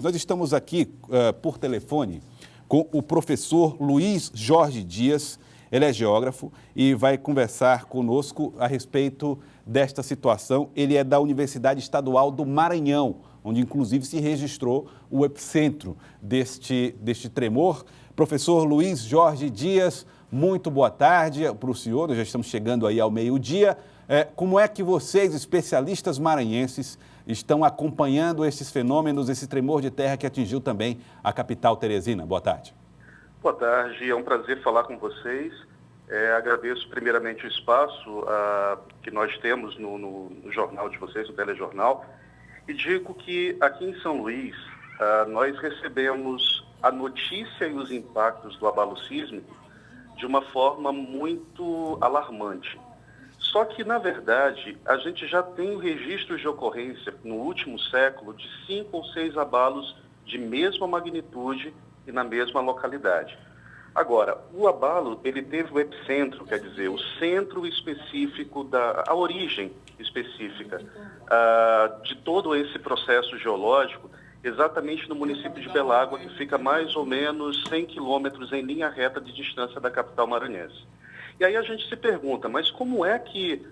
Nós estamos aqui por telefone com o professor Luiz Jorge Dias. Ele é geógrafo e vai conversar conosco a respeito desta situação. Ele é da Universidade Estadual do Maranhão, onde inclusive se registrou o epicentro deste tremor. Professor Luiz Jorge Dias, muito boa tarde para o senhor. Nós já estamos chegando aí ao meio-dia. Como é que vocês, especialistas maranhenses, estão acompanhando esses fenômenos, esse tremor de terra que atingiu também a capital Teresina? Boa tarde. Boa tarde, é um prazer falar com vocês. Agradeço primeiramente o espaço que nós temos no jornal de vocês, no telejornal, e digo que aqui em São Luís nós recebemos a notícia e os impactos do abalo sísmico de uma forma muito alarmante. Só que, na verdade, a gente já tem registros de ocorrência no último século de 5 ou 6 abalos de mesma magnitude e na mesma localidade. Agora, o abalo, ele teve o epicentro, quer dizer, o centro específico, a origem específica de todo esse processo geológico, exatamente no município de Belágua, que fica mais ou menos 100 quilômetros em linha reta de distância da capital maranhense. E aí a gente se pergunta, mas como é que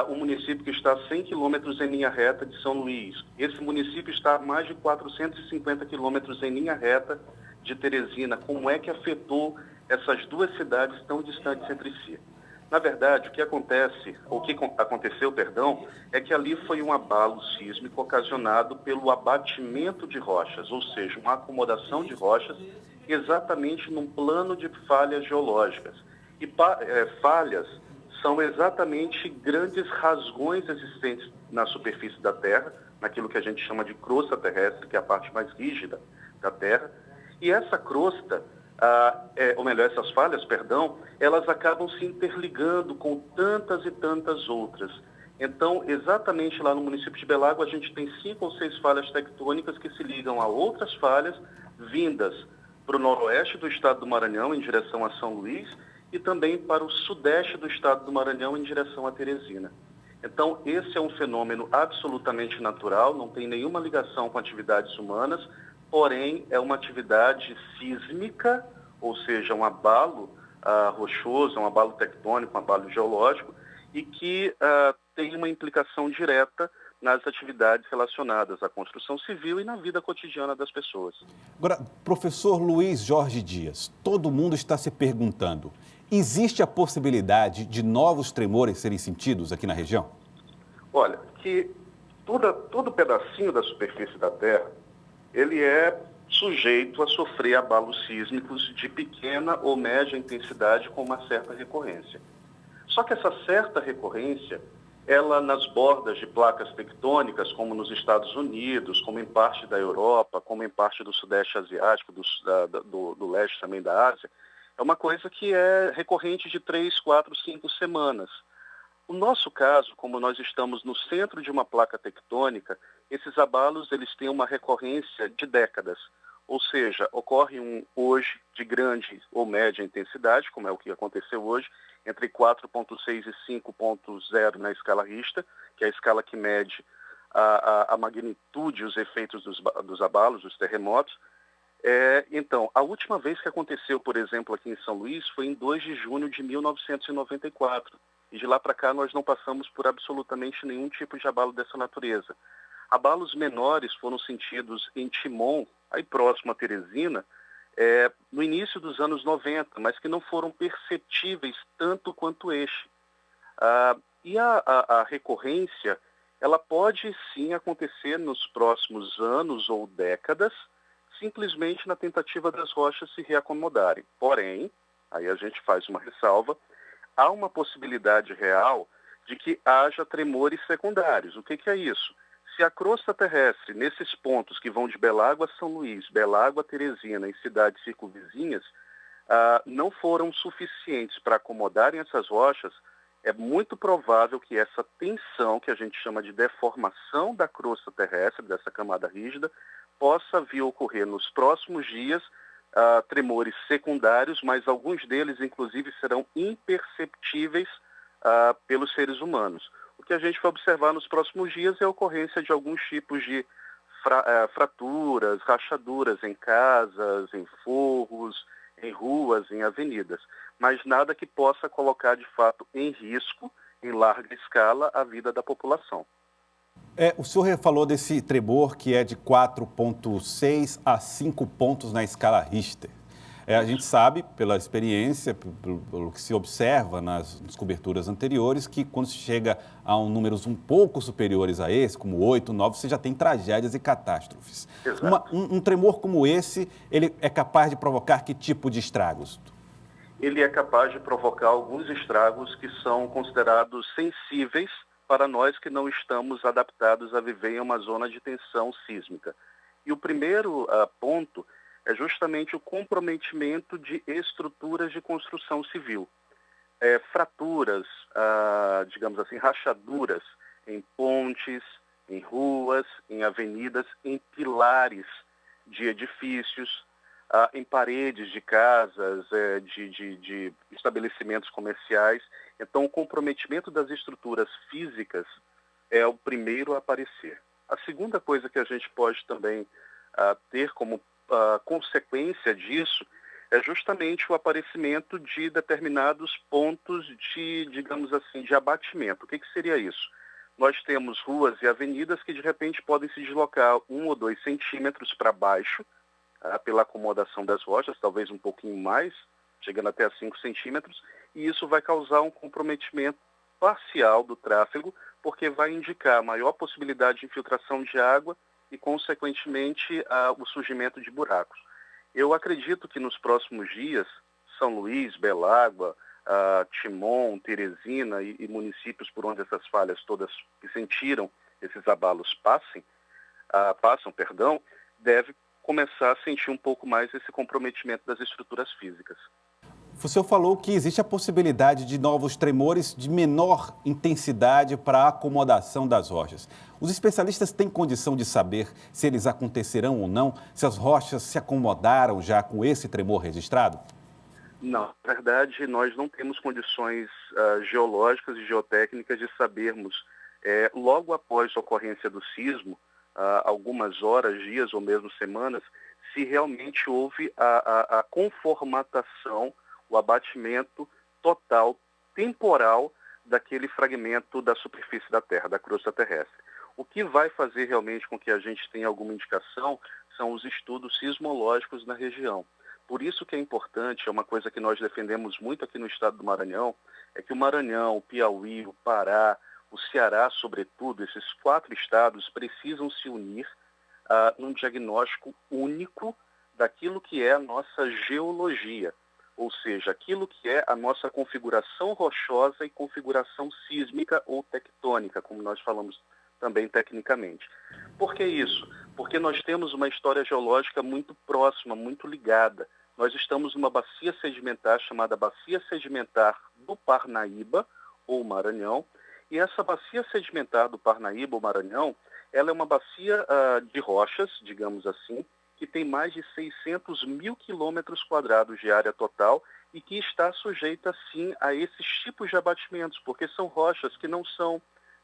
o município que está a 100 quilômetros em linha reta de São Luís, esse município está a mais de 450 quilômetros em linha reta de Teresina, como é que afetou essas duas cidades tão distantes entre si? Na verdade, o que aconteceu, é que ali foi um abalo sísmico ocasionado pelo abatimento de rochas, ou seja, uma acomodação de rochas exatamente num plano de falhas geológicas. E falhas são exatamente grandes rasgões existentes na superfície da Terra, naquilo que a gente chama de crosta terrestre, que é a parte mais rígida da Terra. E essa crosta, essas falhas, elas acabam se interligando com tantas e tantas outras. Então, exatamente lá no município de Belágua, a gente tem 5 ou 6 falhas tectônicas que se ligam a outras falhas vindas para o noroeste do estado do Maranhão, em direção a São Luís, e também para o sudeste do estado do Maranhão, em direção a Teresina. Então, esse é um fenômeno absolutamente natural, não tem nenhuma ligação com atividades humanas, porém, é uma atividade sísmica, ou seja, um abalo rochoso, um abalo tectônico, um abalo geológico, e que tem uma implicação direta nas atividades relacionadas à construção civil e na vida cotidiana das pessoas. Agora, professor Luiz Jorge Dias, todo mundo está se perguntando, existe a possibilidade de novos tremores serem sentidos aqui na região? Olha, que todo pedacinho da superfície da Terra, ele é sujeito a sofrer abalos sísmicos de pequena ou média intensidade com uma certa recorrência. Só que essa certa recorrência, ela nas bordas de placas tectônicas, como nos Estados Unidos, como em parte da Europa, como em parte do Sudeste Asiático, do leste também da Ásia, é uma coisa que é recorrente de 3, 4, 5 semanas. O nosso caso, como nós estamos no centro de uma placa tectônica, esses abalos eles têm uma recorrência de décadas. Ou seja, ocorre hoje de grande ou média intensidade, como é o que aconteceu hoje, entre 4,6 e 5,0 na escala Richter, que é a escala que mede a magnitude e os efeitos dos abalos, dos terremotos. Então, a última vez que aconteceu, por exemplo, aqui em São Luís, foi em 2 de junho de 1994. E de lá para cá nós não passamos por absolutamente nenhum tipo de abalo dessa natureza. Abalos menores foram sentidos em Timon, aí próximo a Teresina, no início dos anos 90, mas que não foram perceptíveis tanto quanto este. E a recorrência, ela pode sim acontecer nos próximos anos ou décadas, simplesmente na tentativa das rochas se reacomodarem. Porém, aí a gente faz uma ressalva, há uma possibilidade real de que haja tremores secundários. O que é isso? Se a crosta terrestre, nesses pontos que vão de Belágua a São Luís, Belágua a Teresina e cidades circunvizinhas, não foram suficientes para acomodarem essas rochas, é muito provável que essa tensão, que a gente chama de deformação da crosta terrestre, dessa camada rígida, possa vir a ocorrer nos próximos dias, tremores secundários, mas alguns deles, inclusive, serão imperceptíveis pelos seres humanos. O que a gente vai observar nos próximos dias é a ocorrência de alguns tipos de fraturas, rachaduras em casas, em forros, em ruas, em avenidas, mas nada que possa colocar de fato em risco, em larga escala, a vida da população. O senhor falou desse tremor que é de 4,6 a 5 pontos na escala Richter. A gente sabe, pela experiência, pelo que se observa nas coberturas anteriores, que quando se chega a números um pouco superiores a esse, como 8, 9, você já tem tragédias e catástrofes. Um tremor como esse, ele é capaz de provocar que tipo de estragos? Ele é capaz de provocar alguns estragos que são considerados sensíveis para nós que não estamos adaptados a viver em uma zona de tensão sísmica. E o primeiro ponto é justamente o comprometimento de estruturas de construção civil. Fraturas, digamos assim, rachaduras em pontes, em ruas, em avenidas, em pilares de edifícios, em paredes de casas, de estabelecimentos comerciais. Então, o comprometimento das estruturas físicas é o primeiro a aparecer. A segunda coisa que a gente pode também ter como consequência disso é justamente o aparecimento de determinados pontos de, digamos assim, de abatimento. O que seria isso? Nós temos ruas e avenidas que de repente podem se deslocar 1 ou 2 centímetros para baixo, pela acomodação das rochas, talvez um pouquinho mais, chegando até a 5 centímetros, e isso vai causar um comprometimento parcial do tráfego, porque vai indicar maior possibilidade de infiltração de água e, consequentemente, o surgimento de buracos. Eu acredito que nos próximos dias, São Luís, Belágua, Timon, Teresina e municípios por onde essas falhas todas que sentiram esses abalos passam, deve começar a sentir um pouco mais esse comprometimento das estruturas físicas. O senhor falou que existe a possibilidade de novos tremores de menor intensidade para a acomodação das rochas. Os especialistas têm condição de saber se eles acontecerão ou não, se as rochas se acomodaram já com esse tremor registrado? Não, na verdade, nós não temos condições geológicas e geotécnicas de sabermos, logo após a ocorrência do sismo, algumas horas, dias ou mesmo semanas, se realmente houve a conformatação, o abatimento total, temporal, daquele fragmento da superfície da Terra, da crosta terrestre. O que vai fazer realmente com que a gente tenha alguma indicação são os estudos sismológicos na região. Por isso que é importante, é uma coisa que nós defendemos muito aqui no estado do Maranhão, é que o Maranhão, o Piauí, o Pará, o Ceará, sobretudo, esses 4 estados precisam se unir num diagnóstico único daquilo que é a nossa geologia, ou seja, aquilo que é a nossa configuração rochosa e configuração sísmica ou tectônica, como nós falamos também tecnicamente. Por que isso? Porque nós temos uma história geológica muito próxima, muito ligada. Nós estamos numa bacia sedimentar chamada Bacia Sedimentar do Parnaíba, ou Maranhão, e essa bacia sedimentar do Parnaíba, ou Maranhão, ela é uma bacia de rochas, digamos assim, que tem mais de 600 mil quilômetros quadrados de área total e que está sujeita, sim, a esses tipos de abatimentos, porque são rochas que não são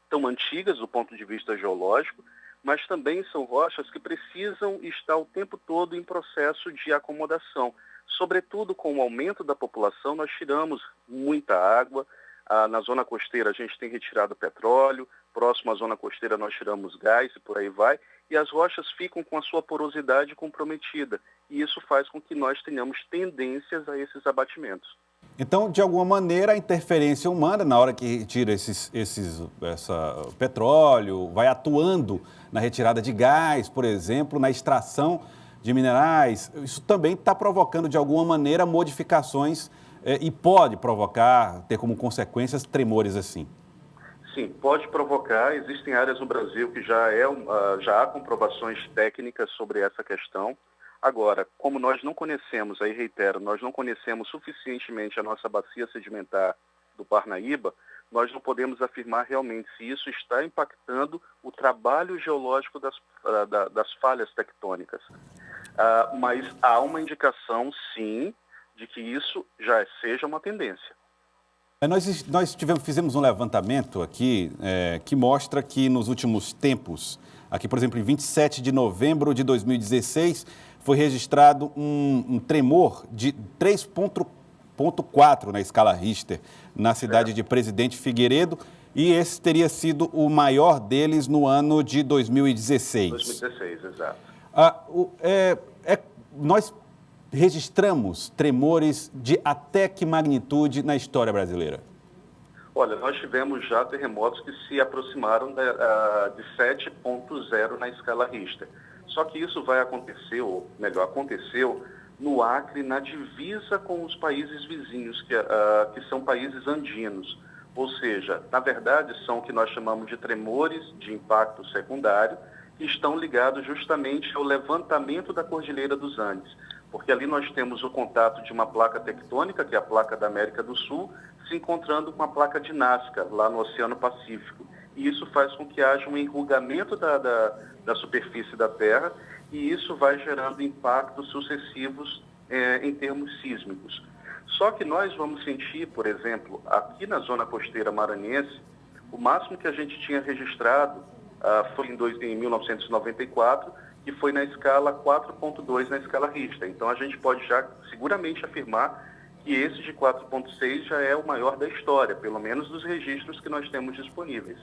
tão antigas do ponto de vista geológico, mas também são rochas que precisam estar o tempo todo em processo de acomodação. Sobretudo com o aumento da população, nós tiramos muita água. Na zona costeira a gente tem retirado petróleo, próximo à zona costeira nós tiramos gás e por aí vai, e as rochas ficam com a sua porosidade comprometida. E isso faz com que nós tenhamos tendências a esses abatimentos. Então, de alguma maneira, a interferência humana, na hora que retira petróleo, vai atuando na retirada de gás, por exemplo, na extração de minerais, isso também está provocando, de alguma maneira, modificações e pode provocar, ter como consequências, tremores assim. Sim, pode provocar. Existem áreas no Brasil que já há comprovações técnicas sobre essa questão. Agora, como nós não conhecemos, aí reitero, nós não conhecemos suficientemente a nossa bacia sedimentar do Parnaíba, nós não podemos afirmar realmente se isso está impactando o trabalho geológico das falhas tectônicas. Mas há uma indicação, sim, de que isso já seja uma tendência. Nós fizemos um levantamento aqui que mostra que nos últimos tempos Aqui, por exemplo, em 27 de novembro de 2016, foi registrado um tremor de 3,4 na escala Richter, na cidade de Presidente Figueiredo, e esse teria sido o maior deles no ano de 2016. 2016, exato. Nós registramos tremores de até que magnitude na história brasileira? Olha, nós tivemos já terremotos que se aproximaram de 7,0 na escala Richter. Só que isso vai acontecer, ou melhor, aconteceu no Acre, na divisa com os países vizinhos, que são países andinos. Ou seja, na verdade, são o que nós chamamos de tremores de impacto secundário, que estão ligados justamente ao levantamento da Cordilheira dos Andes. Porque ali nós temos o contato de uma placa tectônica, que é a placa da América do Sul, se encontrando com a placa de Nazca, lá no Oceano Pacífico. E isso faz com que haja um enrugamento da superfície da Terra, e isso vai gerando impactos sucessivos em termos sísmicos. Só que nós vamos sentir, por exemplo, aqui na zona costeira maranhense, o máximo que a gente tinha registrado foi em 1994, que foi na escala 4,2 na escala Richter. Então a gente pode já seguramente afirmar que esse de 4,6 já é o maior da história, pelo menos dos registros que nós temos disponíveis.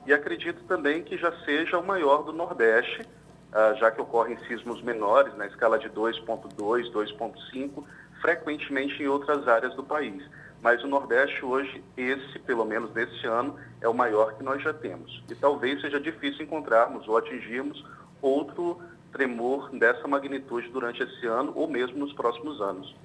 E acredito também que já seja o maior do Nordeste, já que ocorrem sismos menores, na escala de 2,2, 2,5, frequentemente em outras áreas do país. Mas o Nordeste hoje, pelo menos desse ano, é o maior que nós já temos. E talvez seja difícil encontrarmos ou atingirmos outro tremor dessa magnitude durante esse ano ou mesmo nos próximos anos.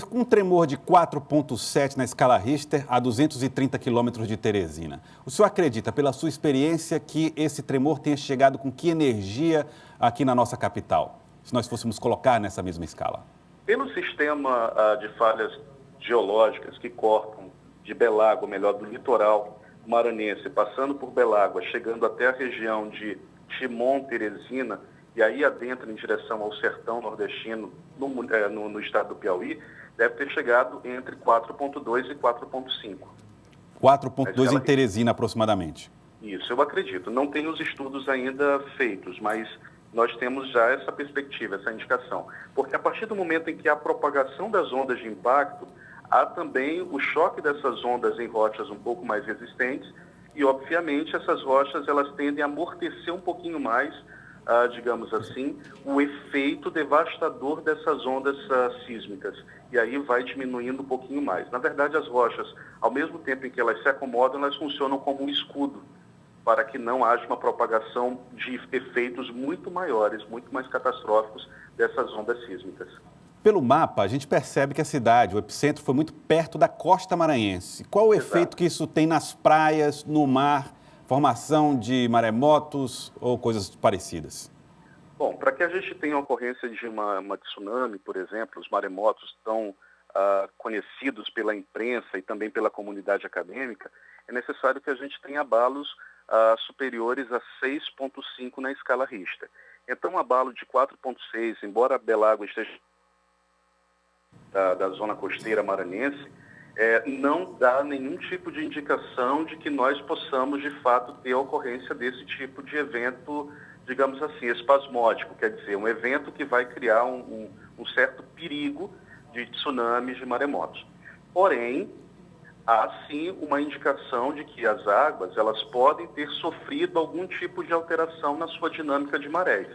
Com um tremor de 4,7 na escala Richter, a 230 quilômetros de Teresina, o senhor acredita, pela sua experiência, que esse tremor tenha chegado com que energia aqui na nossa capital, se nós fôssemos colocar nessa mesma escala? Pelo sistema de falhas geológicas que cortam de Belágua, melhor, do litoral maranhense, passando por Belágua, chegando até a região de Timon, Teresina, e aí adentra em direção ao sertão nordestino, no estado do Piauí, deve ter chegado entre 4,2 e 4,5. 4,2 em Teresina, aproximadamente. Isso, eu acredito. Não tenho os estudos ainda feitos, mas nós temos já essa perspectiva, essa indicação. Porque a partir do momento em que há a propagação das ondas de impacto, há também o choque dessas ondas em rochas um pouco mais resistentes e, obviamente, essas rochas elas tendem a amortecer um pouquinho mais, digamos assim, o efeito devastador dessas ondas sísmicas. E aí vai diminuindo um pouquinho mais. Na verdade, as rochas, ao mesmo tempo em que elas se acomodam, elas funcionam como um escudo para que não haja uma propagação de efeitos muito maiores, muito mais catastróficos dessas ondas sísmicas. Pelo mapa, a gente percebe que a cidade, o epicentro, foi muito perto da costa maranhense. Qual o efeito que isso tem nas praias, no mar, formação de maremotos ou coisas parecidas? Bom, para que a gente tenha a ocorrência de uma tsunami, por exemplo, os maremotos tão conhecidos pela imprensa e também pela comunidade acadêmica, é necessário que a gente tenha abalos superiores a 6,5 na escala Richter. Então, um abalo de 4,6, embora Belágua esteja da zona costeira maranhense, não dá nenhum tipo de indicação de que nós possamos, de fato, ter a ocorrência desse tipo de evento, digamos assim, espasmódico, quer dizer, um evento que vai criar um certo perigo de tsunamis, de maremotos. Porém, há sim uma indicação de que as águas elas podem ter sofrido algum tipo de alteração na sua dinâmica de marés,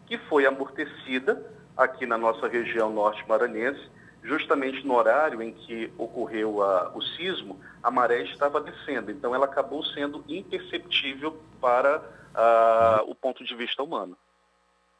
que foi amortecida aqui na nossa região norte maranhense, justamente no horário em que ocorreu o sismo, a maré estava descendo, então ela acabou sendo imperceptível para o ponto de vista humano.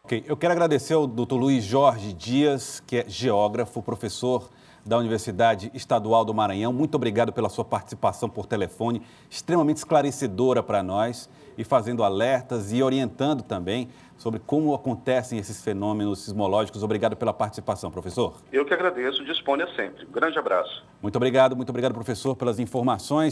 Ok, eu quero agradecer ao Dr. Luiz Jorge Dias, que é geógrafo, professor da Universidade Estadual do Maranhão. Muito obrigado pela sua participação por telefone, extremamente esclarecedora para nós e fazendo alertas e orientando também sobre como acontecem esses fenômenos sismológicos. Obrigado pela participação, professor. Eu que agradeço, disponha sempre. Um grande abraço. Muito obrigado, professor, pelas informações.